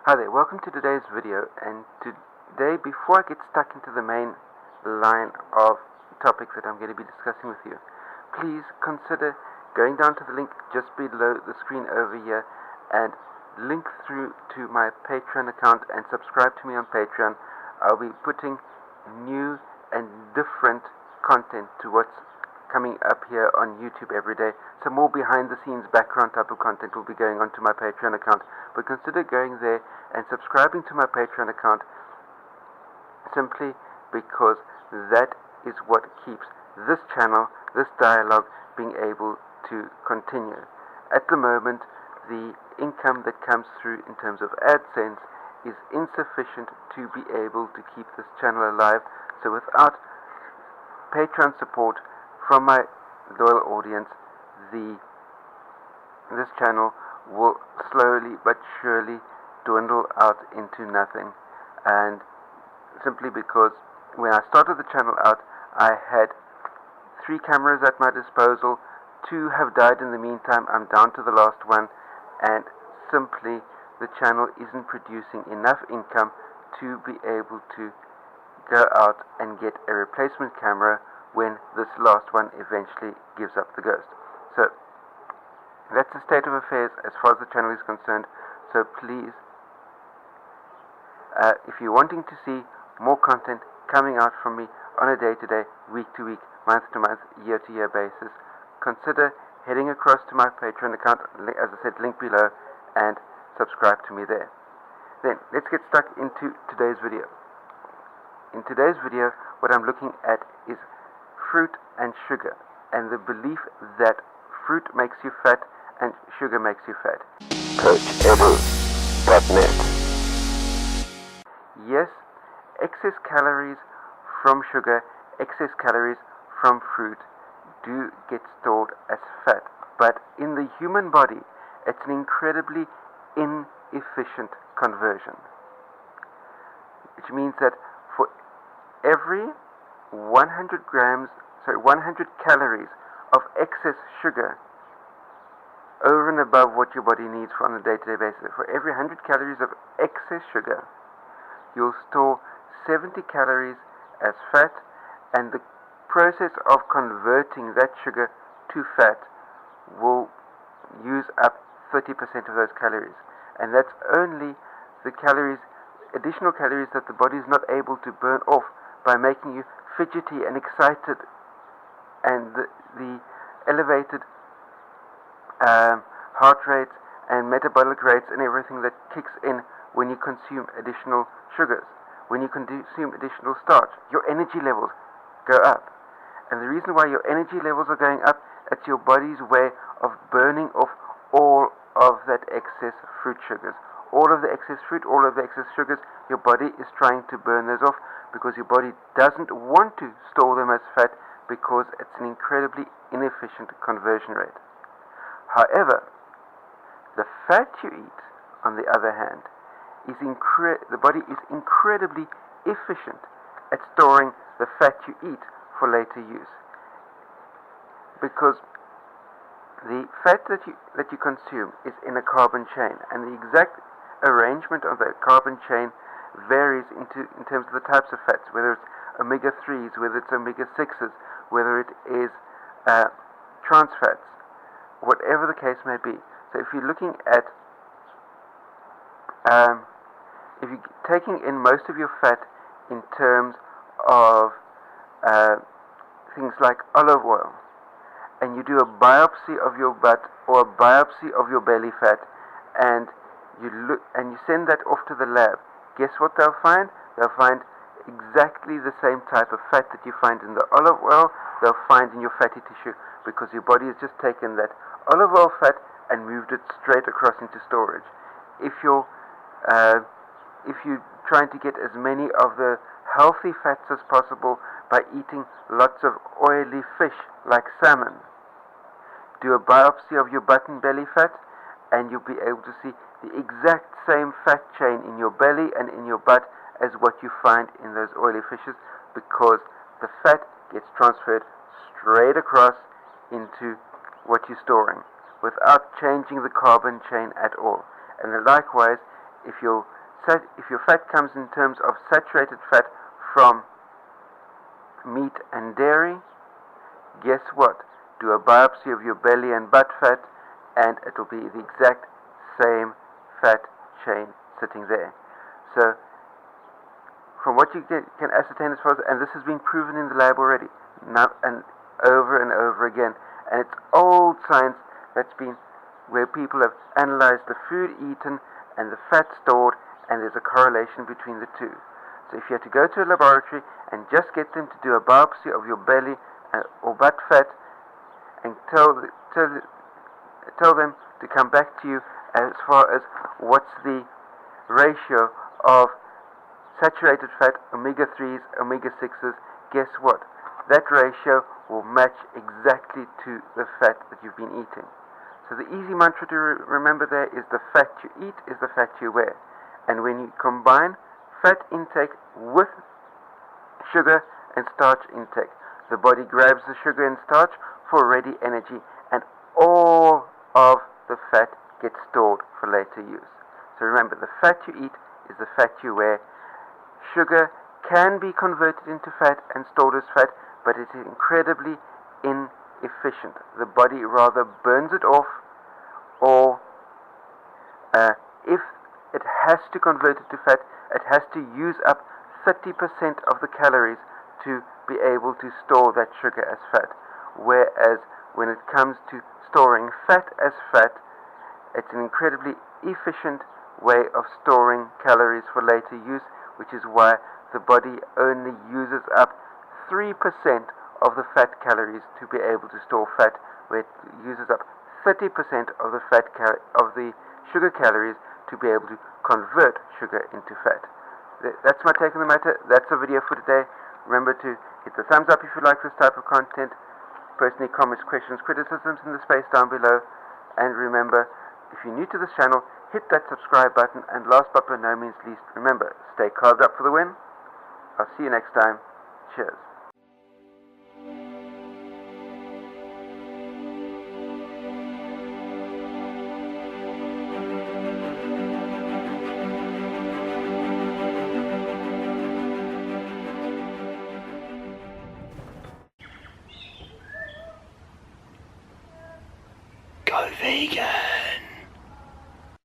Hi there, welcome to today's video, and today, before I get stuck into the main line of topics that I'm going to be discussing with you, please consider going down to the link just below the screen over here and link through to my Patreon account and subscribe to me on Patreon. I'll be putting new and different content to what's coming up here on YouTube every day. Some more behind the scenes background type of content will be going onto my Patreon account, but consider going there and subscribing to my Patreon account simply because that is what keeps this channel, this dialogue, being able to continue. At the moment, the income that comes through in terms of AdSense is insufficient to be able to keep this channel alive. So without Patreon support from my loyal audience, this channel will slowly but surely dwindle out into nothing. And simply because when I started the channel out, I had 3 cameras at my disposal. 2 have died in the meantime. I'm down to the last one, and simply the channel isn't producing enough income to be able to go out and get a replacement camera when this last one eventually gives up the ghost. So that's the state of affairs as far as the channel is concerned. So please, if you're wanting to see more content coming out from me on a day-to-day, week-to-week, month-to-month, year-to-year basis, consider heading across to my Patreon account, as I said, link below, and subscribe to me there. Then let's get stuck into today's video. In today's video, what I'm looking at is fruit and sugar, and the belief that fruit makes you fat and sugar makes you fat. CoachEdu.net. Yes, excess calories from sugar, excess calories from fruit do get stored as fat, but in the human body, it's an incredibly inefficient conversion, which means that for every 100 calories of excess sugar over and above what your body needs on a day-to-day basis, for every 100 calories of excess sugar, you'll store 70 calories as fat, and the process of converting that sugar to fat will use up 30% of those calories. And that's only the calories, additional calories that the body is not able to burn off by making you fidgety and excited, and the elevated heart rates and metabolic rates and everything that kicks in when you consume additional sugars. When you consume additional starch, your energy levels go up. And the reason why your energy levels are going up, it's your body's way of burning off all of that excess fruit sugars. All of the excess fruit, all of the excess sugars, your body is trying to burn those off because your body doesn't want to store them as fat because it's an incredibly inefficient conversion rate. However, the fat you eat, on the other hand, the body is incredibly efficient at storing the fat you eat for later use, because the fat that you consume is in a carbon chain, and the exact arrangement of that carbon chain varies in terms of the types of fats, whether it's omega-3s, whether it's omega-6s, whether it is trans fats, whatever the case may be. So if you're looking at if you're taking in most of your fat in terms of things like olive oil, and you do a biopsy of your butt or a biopsy of your belly fat, and you send that off to the lab, guess what they'll find? They'll find exactly the same type of fat that you find in the olive oil, they'll find in your fatty tissue, because your body has just taken that olive oil fat and moved it straight across into storage. If you're trying to get as many of the healthy fats as possible by eating lots of oily fish like salmon, do a biopsy of your butt and belly fat, and you'll be able to see the exact same fat chain in your belly and in your butt as what you find in those oily fishes, because the fat gets transferred straight across into what you're storing without changing the carbon chain at all. And likewise, if you're if your fat comes in terms of saturated fat from meat and dairy, guess what? Do a biopsy of your belly and butt fat, and it will be the exact same fat chain sitting there. So, from what you can ascertain as far as, and this has been proven in the lab already, now and over again, and it's old science that's been where people have analyzed the food eaten and the fat stored, and there's a correlation between the two. So if you had to go to a laboratory and just get them to do a biopsy of your belly or butt fat, and tell them to come back to you as far as what's the ratio of saturated fat, omega-3s, omega-6s, guess what? That ratio will match exactly to the fat that you've been eating. So the easy mantra to remember there is the fat you eat is the fat you wear. And when you combine fat intake with sugar and starch intake, the body grabs the sugar and starch for ready energy, and all of the fat gets stored for later use. So remember, the fat you eat is the fat you wear. Sugar can be converted into fat and stored as fat, but it is incredibly inefficient. The body rather burns it off, or if it has to convert it to fat, it has to use up 30% of the calories to be able to store that sugar as fat. Whereas when it comes to storing fat as fat, it's an incredibly efficient way of storing calories for later use, which is why the body only uses up 3% of the fat calories to be able to store fat, where it uses up 30% of the of the sugar calories to be able to convert sugar into fat. That's my take on the matter. That's the video for today. Remember to hit the thumbs up if you like this type of content. Post any comments, questions, criticisms in the space down below. And remember, if you're new to this channel, hit that subscribe button. And last but by no means least, remember, stay carved up for the win. I'll see you next time. Cheers. Go vegan!